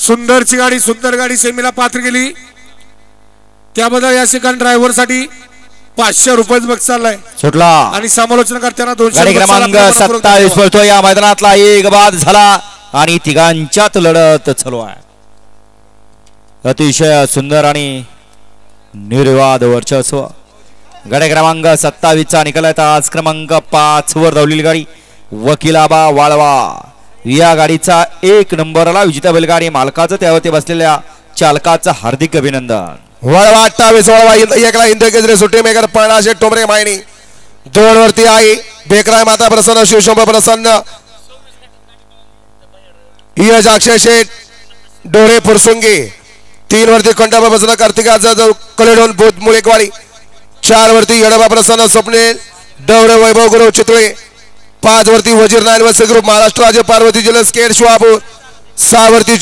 सुंदरची गाडी, सुंदर गाडी सेमीला पात्र गेली, त्याबद्दल या सेकंड ड्रायव्हर साठी 500 रुपये बक्षीस चाललाय सुटला आणि समालोचन करताना 200 गाडी क्रमांक 27 पळतो. या मैदानातला एक बाद झाला आणि तिघांच्यात लढत चालू आहे. अतिशय सुंदर आणि निर्वाद वर्चस्व. गाडी क्रमांक 27 चा निकाल आहे. आज क्रमांक 5 वर धावलेली गाडी वकिलाबा वाळवा या गाडीचा 1 नंबरला विजेता बैलगाडी मालकाचं त्यावरती बसलेल्या चालकाचं हार्दिक अभिनंदन. वळवा 28 वळवा एकला इंद्रकेसरी सुट्टी मेकर पणाशे टोमरे मायनी 2 वरती आई बेकराय माता प्रसन्न शिवशंभ प्रसन्न यश अक्षय शेठ डोळे फुरसुंगी 3 वरती खंडाबा प्रसन्न कार्तिकाचा जो कलेडोन बोध मुळेकवाडी 4 वरती यडबा प्रसन्न स्वप्नील डवरे वैभव गुरु चितळे 5 वरती वजीर नायन वत्स ग्रुप महाराष्ट्र राज्य पार्वती जिल्हा स्केट शहापूर 6 वरती